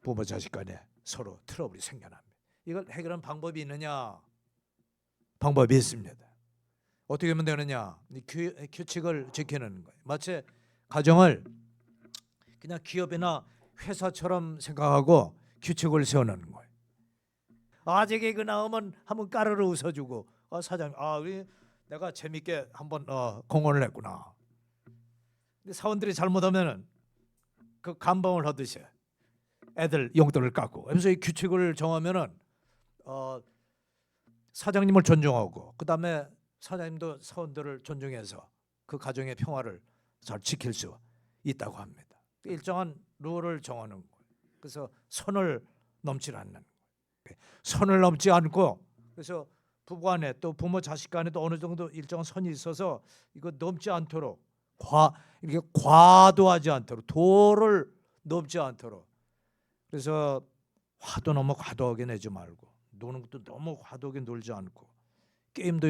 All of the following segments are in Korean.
부모 자식 간에 서로 트러블이 생겨납니다. 이걸 해결하는 방법이 있느냐? 방법이 있습니다. 어떻게 하면 되느냐? 규칙을 지키는 거예요. 마치 가정을 그냥 기업이나 회사처럼 생각하고 규칙을 세워놓는 거예요. 아재 개그 나오면 한번 까르르 웃어주고, 사장님, 내가 재밌게 한번 공헌을 했구나. 근데 사원들이 잘못하면은 그 감봉을 하듯이 애들 용돈을 깎고. 그래서 이 규칙을 정하면은 사장님을 존중하고, 그 다음에 사장님도 사원들을 존중해서 그 가정의 평화를 잘 지킬 수 있다고 합니다. 일정한 룰을 정하는 거예요. 그래서 선을 넘지 않는 거예요. 선을 넘지 않고, 그래서 부부간에 또 부모 자식 간에도 어느 정도 일정한 선이 있어서 이거 넘지 않도록 이렇게 과도하지 않도록, 도를 넘지 않도록. 그래서 화도 너무 과도하게 내지 말고, 노는 것도 너무 과도하게 놀지 않고, 게임도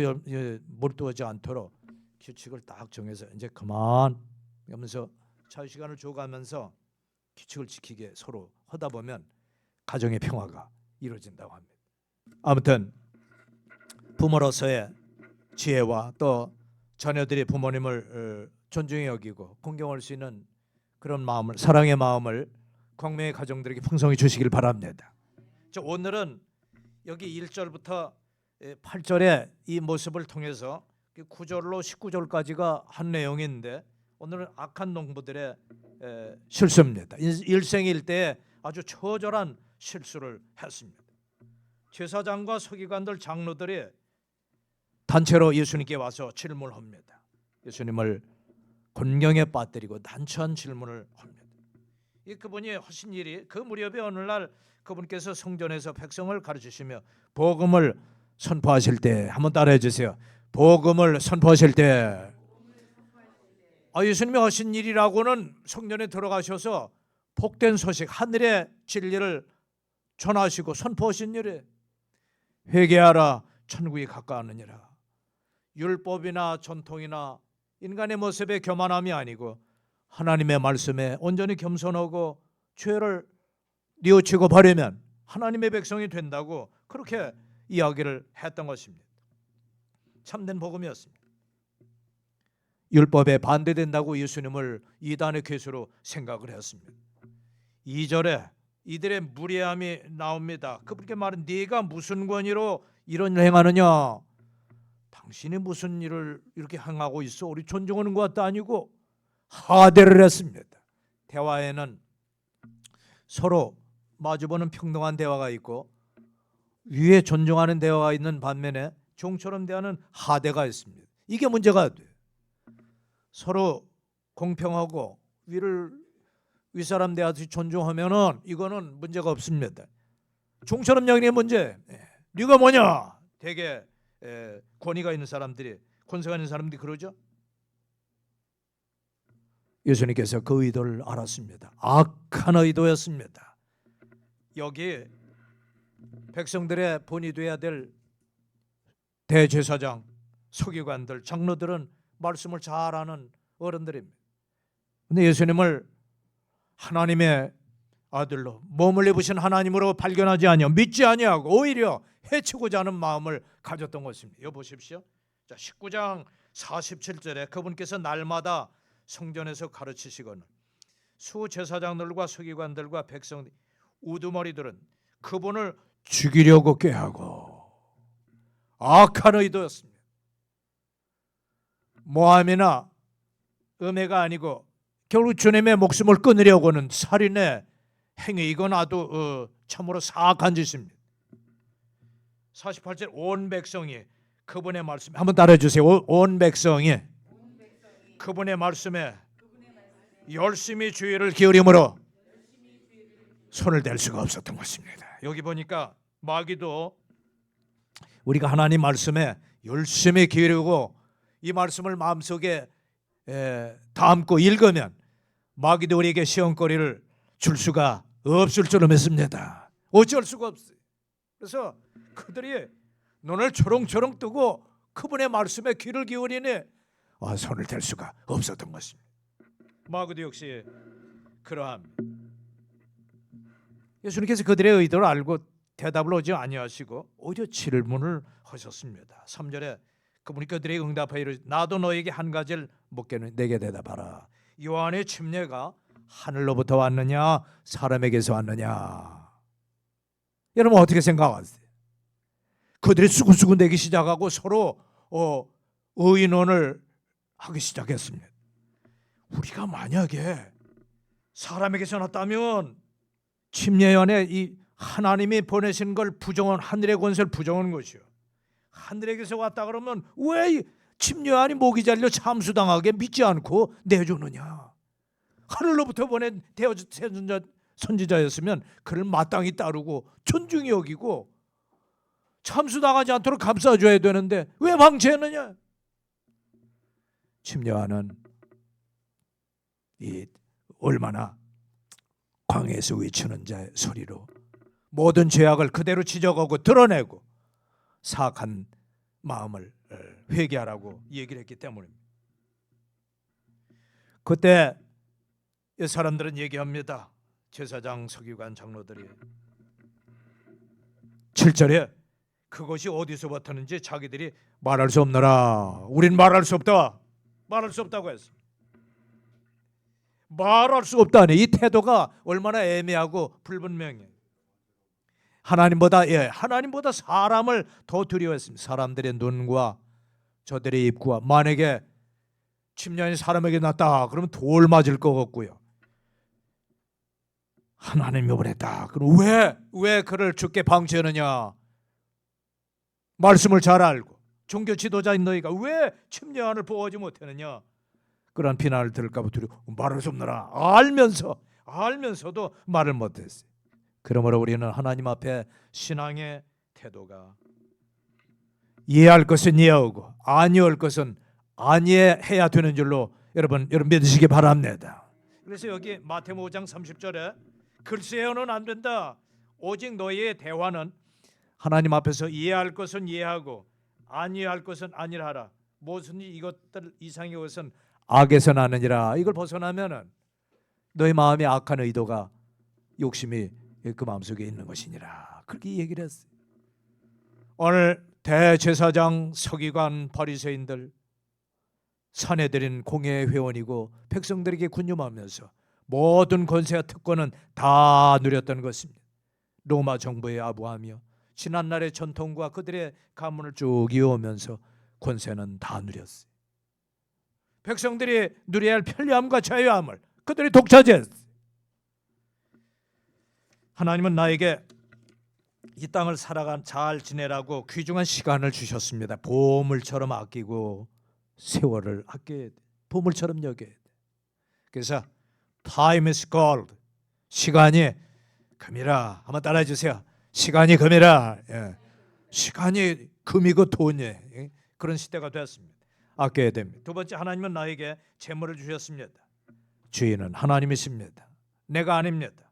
몰두하지 않도록 규칙을 딱 정해서 이제 그만 하면서 자유시간을 줘가면서 규칙을 지키게 서로 하다 보면 가정의 평화가 이루어진다고 합니다. 아무튼 부모로서의 지혜와 또 자녀들이 부모님을 존중히 여기고 공경할 수 있는 그런 마음을, 사랑의 마음을 광명의 가정들에게 풍성히 주시길 바랍니다. 오늘은 여기 1절부터 8절의 이 모습을 통해서 9절로 19절까지가 한 내용인데, 오늘은 악한 농부들의 실수입니다. 일생일대에 아주 처절한 실수를 했습니다. 제사장과 서기관들, 장로들이 단체로 예수님께 와서 질문합니다. 예수님을 곤경에 빠뜨리고 난처한 질문을 합니다. 그분이 하신 일이, 그 무렵에 어느 날 그분께서 성전에서 백성을 가르치시며 복음을 선포하실 때, 한번 따라해 주세요. 복음을 선포하실 때, 예수님이 하신 일이라고는 성전에 들어가셔서 복된 소식, 하늘의 진리를 전하시고 선포하신 일에 회개하라, 천국이 가까웠느니라. 율법이나 전통이나 인간의 모습의 교만함이 아니고 하나님의 말씀에 온전히 겸손하고 죄를 뉘우치고 버리면 하나님의 백성이 된다고 그렇게 이야기를 했던 것입니다. 참된 복음이었습니다. 율법에 반대된다고 예수님을 이단의 괴수로 생각을 했습니다. 2절에 이들의 무례함이 나옵니다. 그분께 말은 네가 무슨 권위로 이런 일을 행하느냐? 당신이 무슨 일을 이렇게 행하고 있어? 우리 존중하는 것도 아니고. 하대를 했습니다. 대화에는 서로 마주보는 평등한 대화가 있고 위에 존중하는 대화가 있는 반면에 종처럼 대하는 하대가 있습니다. 이게 문제가 돼요. 서로 공평하고 윗사람 대하듯이 존중하면은 이거는 문제가 없습니다. 종처럼 여기는 문제. 네가 뭐냐? 되게 권위가 있는 사람들이, 권세가 있는 사람들이 그러죠. 예수님께서 그 의도를 알았습니다. 악한 의도였습니다. 여기 백성들의 본이 되어야 될 대제사장, 서기관들, 장로들은 말씀을 잘 아는 어른들입니다. 근데 예수님을 하나님의 아들로, 몸을 입으신 하나님으로 발견하지 아니하고 믿지 아니하고 오히려 해치고자 하는 마음을 가졌던 것입니다. 여기 보십시오. 자, 19장 47절에 그분께서 날마다 성전에서 가르치시거늘 수제사장들과 서기관들과 백성 우두머리들은 그분을 죽이려고 꾀하고, 악한 의도였습니다. 모함이나 음해가 아니고 결국 주님의 목숨을 끊으려고는 살인의 행위, 이건 아주 참으로 사악한 짓입니다. 48절 온 백성이 그분의 말씀에, 한번 따라해 주세요. 온 백성이 그분의 말씀에 열심히 주의를 기울이므로 손을 댈 수가 없었던 것입니다. 여기 보니까 마귀도 우리가 하나님 말씀에 열심히 기울이고 이 말씀을 마음속에 담고 읽으면 마귀도 우리에게 시험거리를 줄 수가 없을 줄로 믿습니다. 어쩔 수가 없어요. 그래서 그들이 눈을 초롱초롱 뜨고 그분의 말씀에 귀를 기울이니 손을 댈 수가 없었던 것입니다. 마귀도 역시 그러합니다. 예수님께서 그들의 의도를 알고 대답을 오지 아니하시고 오히려 질문을 하셨습니다. 3절에 그분이 그들에게 응답하여 이르시되 나도 너에게 한 가지를 묻겠노니 내게 대답하라. 요한의 침례가 하늘로부터 왔느냐 사람에게서 왔느냐? 여러분 어떻게 생각하세요? 그들이 수근수근대기 시작하고 서로 의논을 하기 시작했습니다. 우리가 만약에 사람에게서 났다면 침례요한의 이 하나님이 보내신 걸 부정한 하늘의 권세를 부정한 것이요. 하늘에게서 왔다 그러면 왜 침례요한이 목이 잘려 참수당하게 믿지 않고 내주느냐? 하늘로부터 보낸 선지자였으면 그를 마땅히 따르고 존중히 여기고 참수당하지 않도록 감싸줘야 되는데 왜 방치했느냐? 침례요한은 이 얼마나 광야에서 외치는 자의 소리로 모든 죄악을 그대로 지적하고 드러내고 사악한 마음을 회개하라고 얘기를 했기 때문입니다. 그때 이 사람들은 얘기합니다. 제사장, 서기관, 장로들이 7절에 그것이 어디서 왔는지 자기들이 말할 수 없노라. 우린 말할 수 없다. 말할 수 없다고 했습니다. 말할 수 없다니 이 태도가 얼마나 애매하고 불분명해. 하나님보다 사람을 더 두려워했습니다. 사람들의 눈과 저들의 입과 만약에 침례요한이 사람에게 났다 그러면 돌 맞을 것 같고요. 하나님이 보냈다. 그럼 왜 그를 죽게 방치하느냐? 말씀을 잘 알고 종교 지도자인 너희가 왜 침례요한을 보호하지 못하느냐? 그런 비난을 들을까 봐 두려워 말할 수 없느라 알면서도 말을 못했어요. 그러므로 우리는 하나님 앞에 신앙의 태도가 이해할 것은 이해하고 아니할 것은 아니해야 되는 줄로 여러분 믿으시기 바랍니다. 그래서 여기 마태복음 5장 30절에 글쎄요는 안 된다. 오직 너희의 대화는 하나님 앞에서 이해할 것은 이해하고 아니할 것은 아니라 하라. 무슨 이것들 이상의 것은 악에서 나느니라. 이걸 벗어나면은 너희 마음에 악한 의도가 욕심이 그 마음속에 있는 것이니라. 그렇게 얘기를 했어요. 오늘 대제사장, 서기관, 바리새인들 사내들인 공회 회원이고 백성들에게 군림하면서 모든 권세와 특권은 다 누렸던 것입니다. 로마 정부에 아부하며 지난날의 전통과 그들의 가문을 쭉 이어오면서 권세는 다 누렸어요. 백성들이 누려야 할 편리함과 자유함을 그들이 독차지했어요. 하나님은 나에게 이 땅을 살아간 잘 지내라고 귀중한 시간을 주셨습니다. 보물처럼 아끼고 세월을 아껴야 돼. 보물처럼 여겨야 돼. 그래서 time is gold. 시간이 금이라. 한번 따라해 주세요. 시간이 금이라. 예. 시간이 금이고 돈이에요. 그런 시대가 되었습니다. 아껴야 됩니다. 두 번째, 하나님은 나에게 재물을 주셨습니다. 주인은 하나님이십니다. 내가 아닙니다.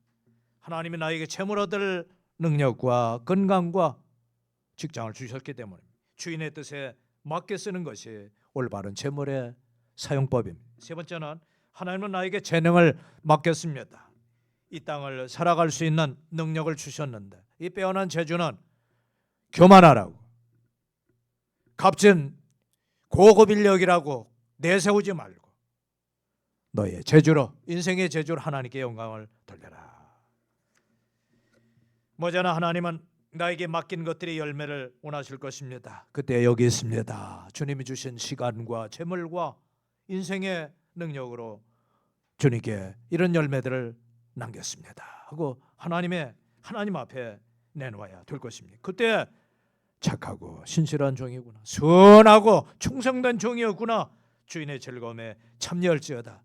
하나님이 나에게 재물 얻을 능력과 건강과 직장을 주셨기 때문에 주인의 뜻에 맞게 쓰는 것이 올바른 재물의 사용법입니다. 세 번째는 하나님은 나에게 재능을 맡겼습니다. 이 땅을 살아갈 수 있는 능력을 주셨는데 이 빼어난 재주는 교만하라고 값진 고급 인력이라고 내세우지 말고 너의 재주로 인생의 재주로 하나님께 영광을 돌려라. 머지않아 하나님은 나에게 맡긴 것들의 열매를 원하실 것입니다. 그때 여기 있습니다. 주님이 주신 시간과 재물과 인생의 능력으로 주님께 이런 열매들을 남겼습니다 하고 하나님 앞에 내놓아야 될 것입니다. 그때 착하고 신실한 종이구나, 선하고 충성된 종이었구나, 주인의 즐거움에 참여할지어다.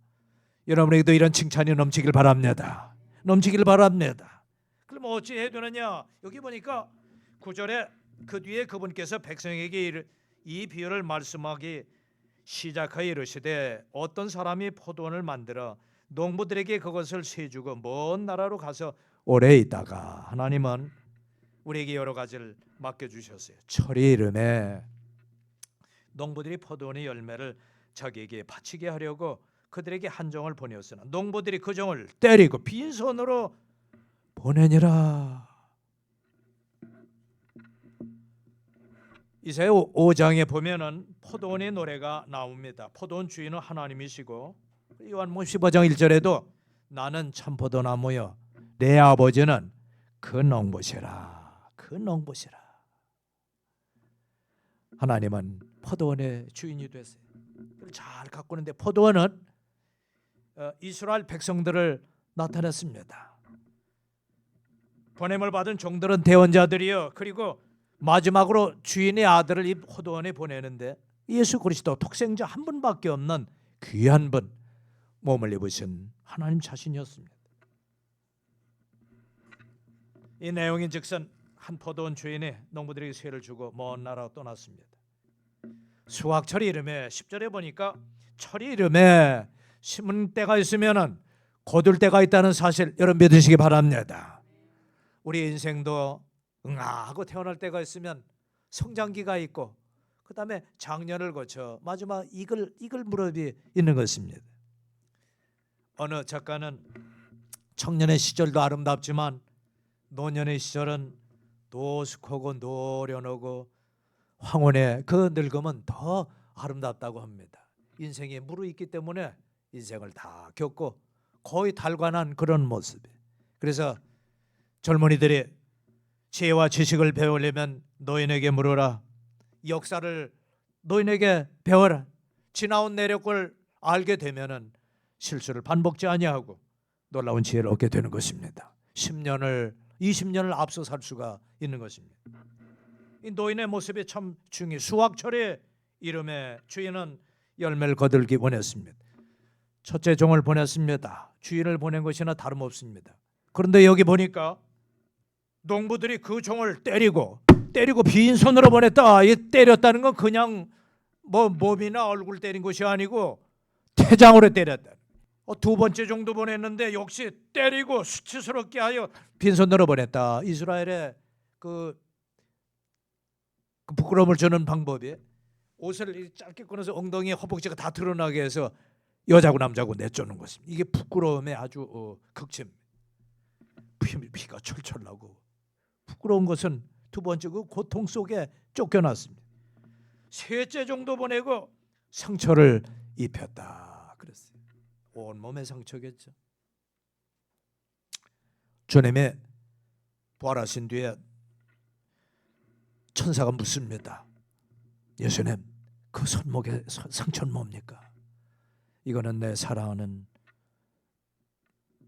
여러분에게도 이런 칭찬이 넘치길 바랍니다. 넘치길 바랍니다. 그럼 어찌 해야 되느냐? 여기 보니까 9절에 그 뒤에 그분께서 백성에게 이 비유를 말씀하기 시작하여 이르시되 어떤 사람이 포도원을 만들어 농부들에게 그것을 세주고 먼 나라로 가서 오래 있다가 하나님은 우리에게 여러 가지를 맡겨주셨어요. 철이 이름에 농부들이 포도원의 열매를 자기에게 바치게 하려고 그들에게 한 종을 보내었으나 농부들이 그 종을 때리고 빈손으로 보내니라. 이사야 5장에 보면은 포도원의 노래가 나옵니다. 포도원 주인은 하나님이시고, 요한복음 15장 1절에도 나는 참 포도나무여 내 아버지는 그 농부시라. 그 농부시라. 하나님은 포도원의 주인이 됐어요. 잘 가꾸는데 포도원은 이스라엘 백성들을 나타냈습니다. 보냄을 받은 종들은 대원자들이요, 그리고 마지막으로 주인의 아들을 이 포도원에 보내는데 예수 그리스도 독생자 한 분밖에 없는 귀한 분, 몸을 입으신 하나님 자신이었습니다. 이 내용인 즉슨 한 포도원 주인이 농부들에게 세를 주고 먼 나라 떠났습니다. 수확철이 이름에 10절에 보니까 철이 이름에 심은 때가 있으면은 거둘 때가 있다는 사실 여러분 믿으시기 바랍니다. 우리 인생도 응아하고 태어날 때가 있으면 성장기가 있고 그 다음에 장년을 거쳐 마지막 이글 무렵이 있는 것입니다. 어느 작가는 청년의 시절도 아름답지만 노년의 시절은 노숙하고 노련하고 황혼의 그 늙음은 더 아름답다고 합니다. 인생에 무르익기 때문에 인생을 다 겪고 거의 달관한 그런 모습. 그래서 젊은이들이 지혜와 지식을 배우려면 노인에게 물어라. 역사를 노인에게 배워라. 지나온 내력을 알게 되면은 실수를 반복지 아니하고 놀라운 지혜를 얻게 되는 것입니다. 10년을 20년을 앞서 살 수가 있는 것입니다. 이 노인의 모습이 참 중요해요. 수확철의 이름에 주인은 열매를 거들기 원했습니다. 첫째 종을 보냈습니다. 주인을 보낸 것이나 다름없습니다. 그런데 여기 보니까 농부들이 그 종을 때리고 빈손으로 보냈다. 이 때렸다는 건 그냥 뭐 몸이나 얼굴 때린 것이 아니고 태장으로 때렸다. 두 번째 종도 보냈는데 역시 때리고 수치스럽게 하여 빈손으로 보냈다. 이스라엘의 그 부끄러움을 주는 방법이 옷을 짧게 끊어서 엉덩이에 허벅지가 다 드러나게 해서 여자고 남자고 내쫓는 것입니다. 이게 부끄러움의 아주 극침. 피가 철철 나고 부끄러운 것은 두 번째 그 고통 속에 쫓겨났습니다. 셋째 정도 보내고 상처를 입혔다 그랬어요. 온몸의 상처겠죠. 주님이 부활하신 뒤에 천사가 묻습니다. 예수님, 그 손목의 상처는 뭡니까? 이거는 내 사랑하는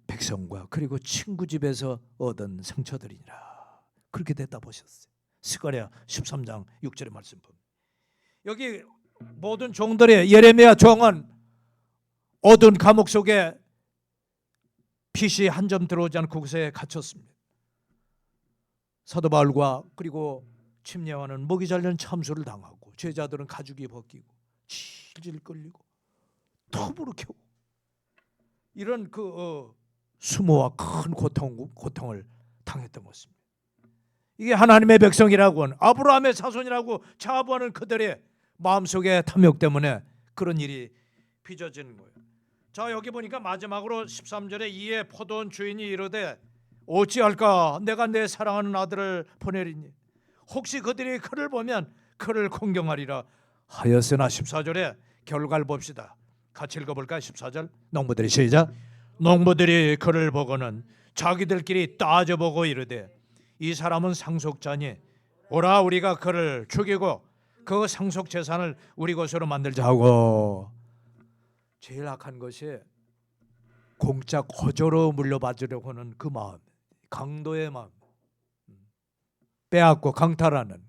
백성과 그리고 친구 집에서 얻은 상처들이니라. 그렇게 대답하셨어요. 스가랴 13장 6절의 말씀 봅니다. 여기 모든 종들의 예레미야 종은 어두운 감옥 속에 빛이 한 점 들어오지 않고 그곳에 갇혔습니다. 사도 바울과 그리고 침례와는 목이 잘린 참수를 당하고 제자들은 가죽이 벗기고 질질 끌리고 톱으로 켜고 이런 그 수모와 큰 고통을 당했던 것입니다. 이게 하나님의 백성이라고는 아브라함의 자손이라고 자부하는 그들의 마음속의 탐욕 때문에 그런 일이 빚어지는 거예요. 자, 여기 보니까 마지막으로 13절에 이에 포도원 주인이 이르되 어찌할까 내가 내 사랑하는 아들을 보내리니 혹시 그들이 그를 보면 그를 공경하리라 하였으나 14절에 결과를 봅시다. 같이 읽어볼까요? 14절 농부들이 시작. 농부들이 그를 보고는 자기들끼리 따져보고 이르되 이 사람은 상속자니 오라 우리가 그를 죽이고 그 상속 재산을 우리 것으로 만들자 하고. 제일 악한 것이 공짜 거저로 물려받으려고 하는 그 마음, 강도의 마음, 빼앗고 강탈하는.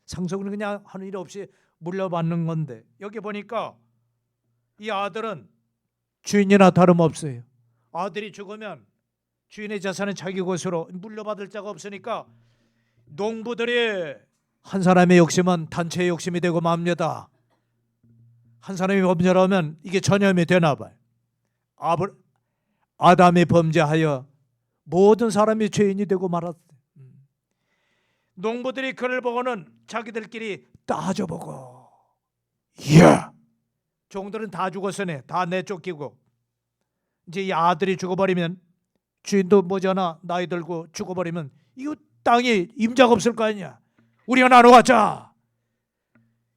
상속은 그냥 하는 일 없이 물려받는 건데 여기 보니까 이 아들은 주인이나 다름없어요. 아들이 죽으면 주인의 재산은 자기 것으로 물려받을 자가 없으니까 농부들이 한 사람의 욕심은 단체의 욕심이 되고 맙니다. 한 사람이 범죄하면 이게 전염이 되나 봐요. 아담이 범죄하여 모든 사람이 죄인이 되고 말았어요. 농부들이 그를 보고는 자기들끼리 따져보고 이야 종들은 다 죽었으니 다 내쫓기고 이제 이 아들이 죽어버리면 주인도 머지않아 나이 들고 죽어버리면 이 땅에 임자가 없을 거 아니냐. 우리가 나눠 갖자.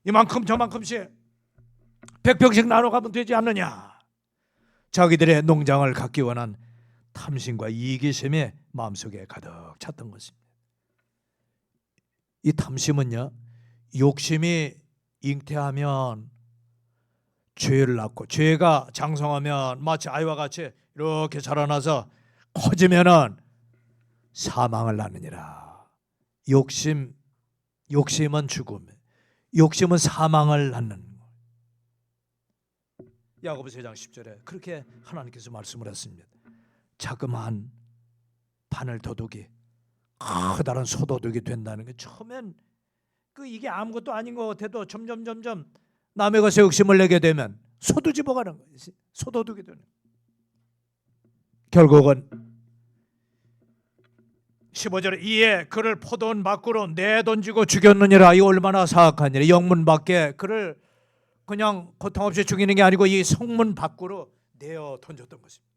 이만큼 저만큼씩 100평씩 나눠 가면 되지 않느냐. 자기들의 농장을 갖기 원한 탐심과 이기심이 마음속에 가득 찼던 것입니다. 이 탐심은요, 욕심이 잉태하면 죄를 낳고, 죄가 장성하면 마치 아이와 같이 이렇게 자라나서 커지면은 사망을 낳느니라. 욕심은 죽음, 욕심은 사망을 낳는. 야고보서 4장 10절에 그렇게 하나님께서 말씀을 했습니다. 자그마한 바늘 도둑이 커다란 소도둑이 된다는 게, 처음엔 이게 아무것도 아닌 것 같아도 점점 남의 것에 욕심을 내게 되면 소두집어 가는 거예요. 소도둑이 되는. 결국은 15절에 이에 그를 포도원 밖으로 내던지고 죽였느니라. 이 얼마나 사악하니라. 영문 밖에 그를 그냥 고통 없이 죽이는 게 아니고 이 성문 밖으로 내어 던졌던 것입니다.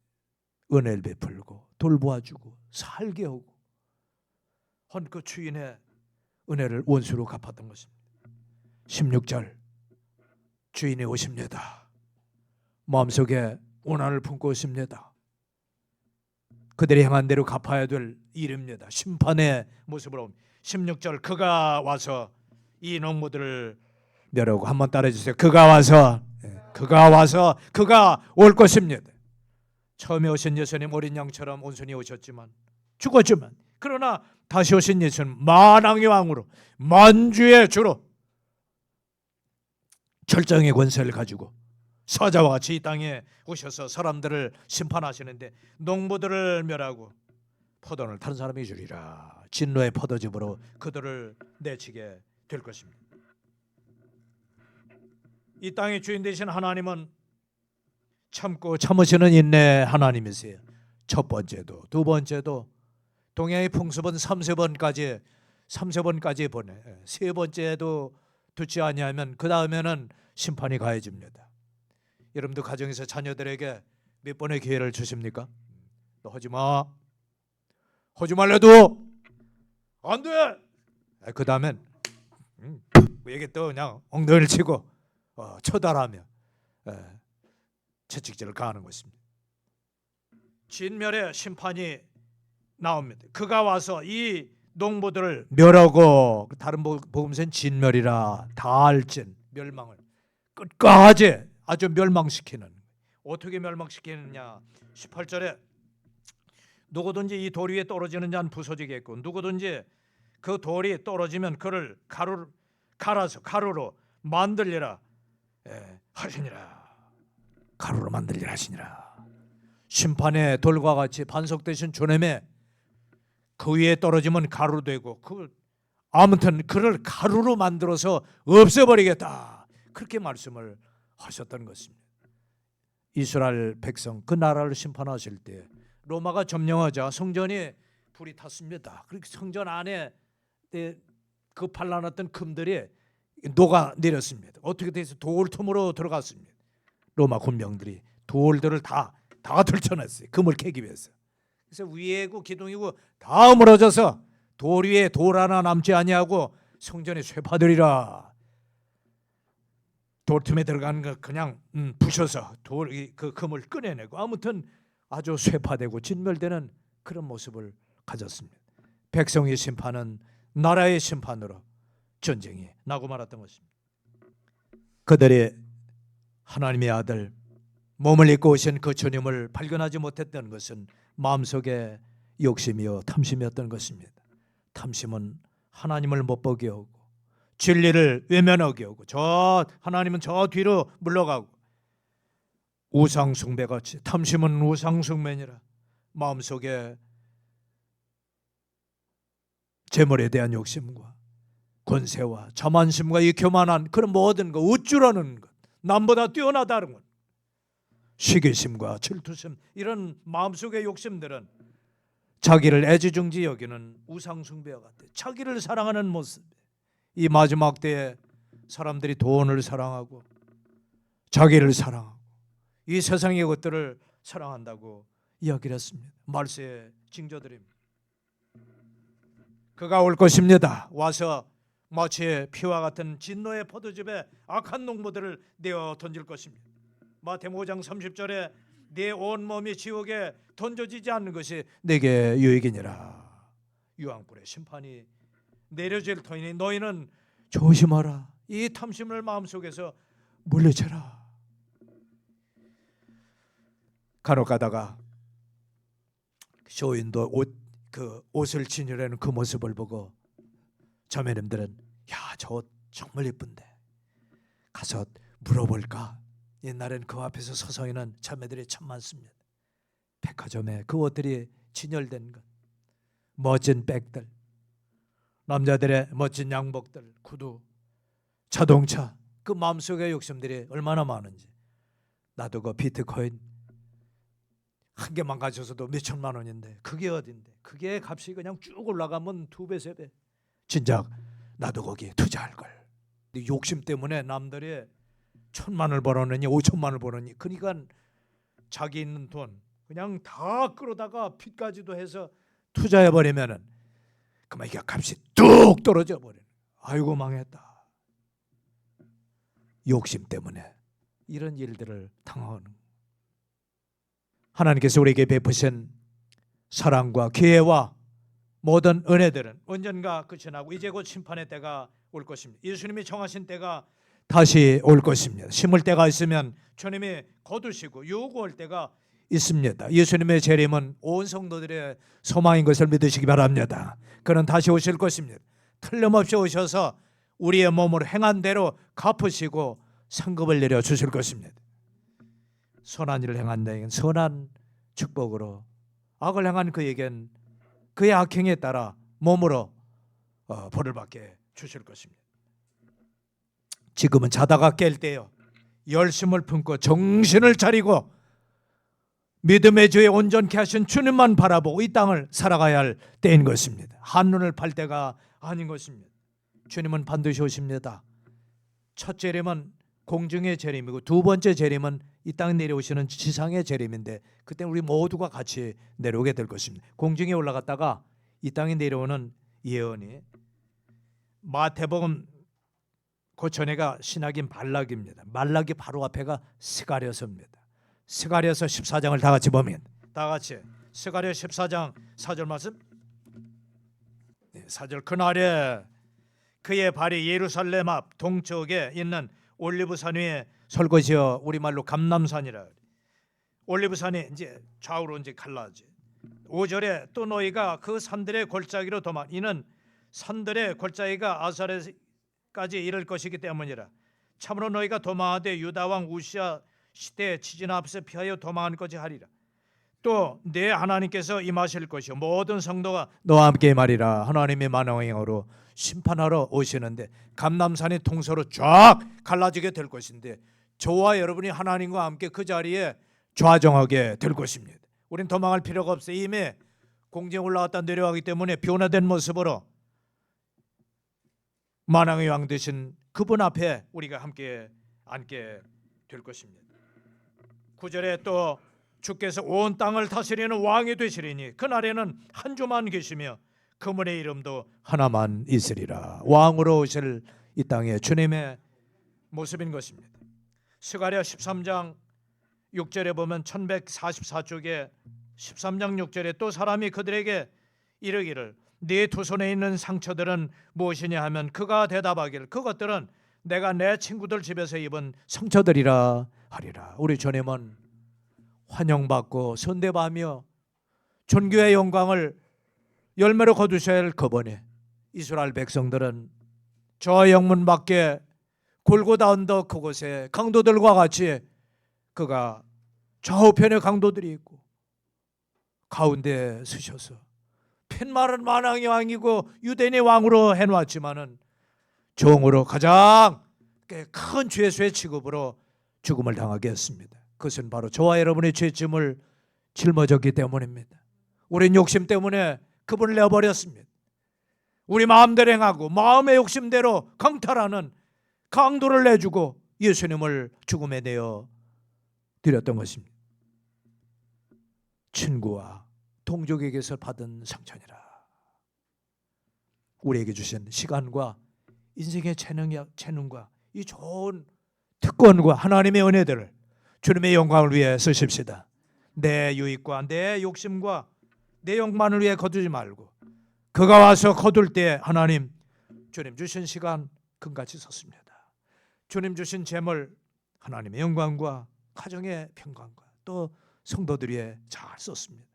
은혜를 베풀고 돌보아주고 살게 하고 헌 그 주인의 은혜를 원수로 갚았던 것입니다. 16절 주인이 오십니다. 마음속에 원한을 품고 오십니다. 그들이 향한 대로 갚아야 될 일입니다. 심판의 모습으로. 16절 그가 와서 이 농부들을 멸하고, 한번 따라해주세요. 그가 와서 그가 올 것입니다. 처음에 오신 예수님 어린 양처럼 온순히 오셨지만 죽었지만, 그러나 다시 오신 예수님 만왕의 왕으로 만주의 주로 절정의 권세를 가지고 사자와 같이 이 땅에 오셔서 사람들을 심판하시는데, 농부들을 멸하고 포도원을 타는 사람이 주리라. 진노의 포도즙으로 그들을 내치게 될 것입니다. 이 땅의 주인 되신 하나님은 참고 참으시는 인내 하나님이세요. 첫 번째도 두 번째도 동양의 풍습은 3세번까지 보내. 세 번째도 듣지 아니하면 그 다음에는 심판이 가해집니다. 여러분도 가정에서 자녀들에게 몇 번의 기회를 주십니까? 너 하지 마. 하지 말래도 안 돼. 그 다음엔 이게 또 그냥 엉덩이를 치고 처달하며 채찍질을 가하는 것입니다. 진멸의 심판이 나옵니다. 그가 와서 이 농부들을 멸하고, 다른 복음서는 진멸이라 다할진, 멸망을 끝까지 아주 멸망시키는. 어떻게 멸망시키느냐. 18절에 누구든지 이 돌 위에 떨어지는 자는 부서지겠고, 누구든지 그 돌이 떨어지면 그를 갈아서 가루로 만들리라 하시니라. 가루로 만들리라 하시니라. 심판의 돌과 같이 반석되신 주님의 그 위에 떨어지면 가루 되고, 아무튼 그를 가루로 만들어서 없애버리겠다. 그렇게 말씀을 하셨던 것입니다. 이스라엘 백성 그 나라를 심판하실 때 로마가 점령하자 성전이 불이 탔습니다. 그렇게 성전 안에 그 발라놨던 금들이 녹아 내렸습니다. 어떻게 돼서 돌 틈으로 들어갔습니다. 로마 군병들이 돌들을 다 들쳐냈어요. 금을 캐기 위해서. 그래서 위에고 기둥이고 다 무너져서 돌 위에 돌 하나 남지 아니하고 성전에 쇠파들이라. 돌 틈에 들어가는 거 그냥 부셔서 그 금을 꺼내내고, 아무튼 아주 쇠파되고 진멸되는 그런 모습을 가졌습니다. 백성의 심판은 나라의 심판으로 전쟁이 나고 말았던 것입니다. 그들이 하나님의 아들 몸을 입고 오신 그 주님을 발견하지 못했던 것은 마음속에 욕심이요 탐심이었던 것입니다. 탐심은 하나님을 못 보게 하고 진리를 외면하게 하고, 하나님은 저 뒤로 물러가고, 우상숭배같이 탐심은 우상숭배니라. 마음속에 재물에 대한 욕심과 권세와 자만심과 이 교만한 그런 모든 것, 우쭐하는 것, 남보다 뛰어나다는 것, 시기심과 질투심, 이런 마음속의 욕심들은 자기를 애지중지 여기는 우상숭배와 같아. 자기를 사랑하는 모습. 이 마지막 때에 사람들이 돈을 사랑하고 자기를 사랑하고 이 세상의 것들을 사랑한다고 이야기를 했습니다. 말세에 징조드립니다. 그가 올 것입니다. 와서 마치 피와 같은 진노의 포도즙에 악한 농부들을 내어 던질 것입니다. 마태복음 5장 30절에 내 온몸이 지옥에 던져지지 않는 것이 내게 유익이니라. 유황불의 심판이 내려질 터이니 너희는 조심하라. 이 탐심을 마음속에서 물리쳐라. 간혹 가다가 쇼윈도 옷을 진열하는 그 모습을 보고 자매님들은 야, 저 옷 정말 예쁜데 가서 물어볼까? 옛날엔 그 앞에서 서성이는 자매들이 참 많습니다. 백화점에 그 옷들이 진열된 것, 멋진 백들, 남자들의 멋진 양복들, 구두, 자동차, 그 마음속의 욕심들이 얼마나 많은지. 나도 그 비트코인 한 개만 가져서도 몇 천만 원인데 그게 어딘데, 그게 값이 그냥 쭉 올라가면 2배 3배. 진작 나도 거기에 투자할 걸. 욕심 때문에 남들이 1,000만을 벌었느니 5천만을 벌었니, 그러니까 자기 있는 돈 그냥 다 끌어다가 빚까지도 해서 투자해버리면은 그만 이게 값이 뚝 떨어져 버리는. 아이고 망했다. 욕심 때문에 이런 일들을 당하는. 하나님께서 우리에게 베푸신 사랑과 기회와 모든 은혜들은 언젠가 끝이 나고 이제 곧 심판의 때가 올 것입니다. 예수님이 정하신 때가 다시 올 것입니다. 심을 때가 있으면 주님이 거두시고 요구할 때가 있습니다. 예수님의 재림은 온 성도들의 소망인 것을 믿으시기 바랍니다. 그는 다시 오실 것입니다. 틀림없이 오셔서 우리의 몸으로 행한 대로 갚으시고 상급을 내려 주실 것입니다. 선한 일을 행한 자에겐 선한 축복으로, 악을 행한 그에겐 그의 악행에 따라 몸으로 벌을 받게 주실 것입니다. 지금은 자다가 깰 때요, 열심을 품고 정신을 차리고 믿음의 주에 온전케 하신 주님만 바라보고 이 땅을 살아가야 할 때인 것입니다. 한눈을 팔 때가 아닌 것입니다. 주님은 반드시 오십니다. 첫 재림은 공중의 재림이고 두 번째 재림은 이 땅에 내려오시는 지상의 재림인데 그때 우리 모두가 같이 내려오게 될 것입니다. 공중에 올라갔다가 이 땅에 내려오는 예언이 마태복음 그 전에가 신학인 말라기입니다. 말라기 바로 앞에가 스가랴서입니다. 스가랴서 14장을 다 같이 보면, 다 같이 스가랴 14장 4절 말씀. 4절. 그날에 그의 발이 예루살렘 앞 동쪽에 있는 올리브산 위에 설 것이요, 우리말로 감람산이라. 올리브산이 이제 좌우로 이제 갈라지. 5절에 또 너희가 그 산들의 골짜기로 도망. 이는 산들의 골짜기가 아사렛까지 이를 것이기 때문이라. 참으로 너희가 도망하되 유다 왕 우시아 시대에 치진 앞에서 피하여 도망하는 것이 하리라. 또 내 하나님께서 임하실 것이요 모든 성도가 너와 함께 말이라. 하나님의 만왕행으로 심판하러 오시는데 감람산이 동서로 쫙 갈라지게 될 것인데 저와 여러분이 하나님과 함께 그 자리에 좌정하게 될 것입니다. 우린 도망할 필요가 없어요. 이미 공중에 올라갔다 내려가기 때문에 변화된 모습으로 만왕의 왕 되신 그분 앞에 우리가 함께 앉게 될 것입니다. 9절에 또 주께서 온 땅을 다스리는 왕이 되시리니 그날에는 한 주만 계시며 그분의 이름도 하나만 있으리라. 왕으로 오실 이 땅에 주님의 모습인 것입니다. 스가랴 13장 6절에 보면 1144쪽에 13장 6절에 또 사람이 그들에게 이르기를 네 두 손에 있는 상처들은 무엇이냐 하면 그가 대답하기를 그것들은 내가 내 친구들 집에서 입은 상처들이라 하리라. 우리 주님은 환영받고 선대받으며 존귀의 영광을 열매로 거두셔야 할 그분이, 이스라엘 백성들은 저 영문 밖에 골고다 언덕 그곳에 강도들과 같이 그가 좌우편에 강도들이 있고 가운데 서셔서 팻말은 만왕의 왕이고 유대인의 왕으로 해놓았지만은 종으로 가장 큰 죄수의 취급으로 죽음을 당하게 했습니다. 그것은 바로 저와 여러분의 죄짐을 짊어졌기 때문입니다. 우린 욕심 때문에 그분을 내어버렸습니다. 우리 마음대로 행하고 마음의 욕심대로 강탈하는 강도를 내주고 예수님을 죽음에 내어 드렸던 것입니다. 친구와 동족에게서 받은 상처니라. 우리에게 주신 시간과 인생의 재능과 이 좋은 특권과 하나님의 은혜들을 주님의 영광을 위해 쓰십시다. 내 유익과 내 욕심과 내 욕망을 위해 거두지 말고 그가 와서 거둘 때 하나님 주님 주신 시간 금같이 썼습니다. 주님 주신 재물 하나님의 영광과 가정의 평강과 또 성도들 위해 잘 썼습니다.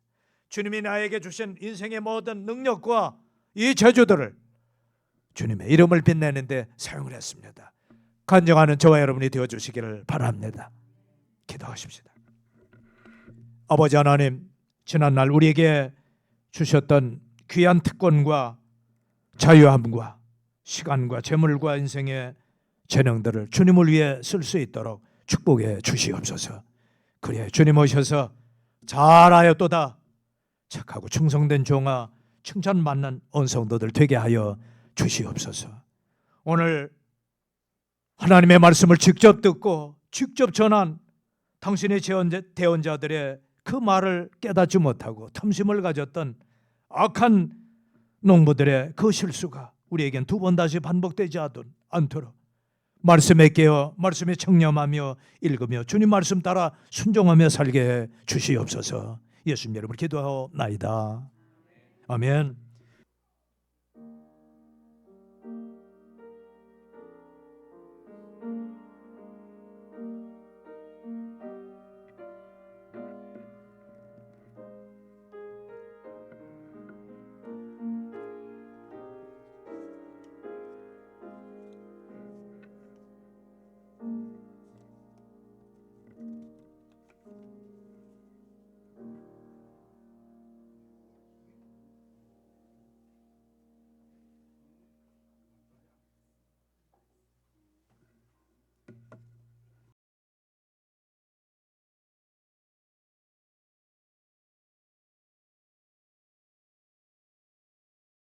주님이 나에게 주신 인생의 모든 능력과 이 재주들을 주님의 이름을 빛내는 데 사용을 했습니다. 간증하는 저와 여러분이 되어주시기를 바랍니다. 기도하십시다. 아버지 하나님, 지난날 우리에게 주셨던 귀한 특권과 자유함과 시간과 재물과 인생의 재능들을 주님을 위해 쓸 수 있도록 축복해 주시옵소서. 그래 주님 오셔서 잘하였도다 착하고 충성된 종아 칭찬받는 언성도들 되게 하여 주시옵소서. 오늘 하나님의 말씀을 직접 듣고 직접 전한 당신의 대언자들의 그 말을 깨닫지 못하고 탐심을 가졌던 악한 농부들의 그 실수가 우리에겐 두 번 다시 반복되지 않도록 말씀에 깨어 말씀에 청렴하며 읽으며 주님 말씀 따라 순종하며 살게 해 주시옵소서. 예수님 이름으로 기도하옵나이다. 아멘.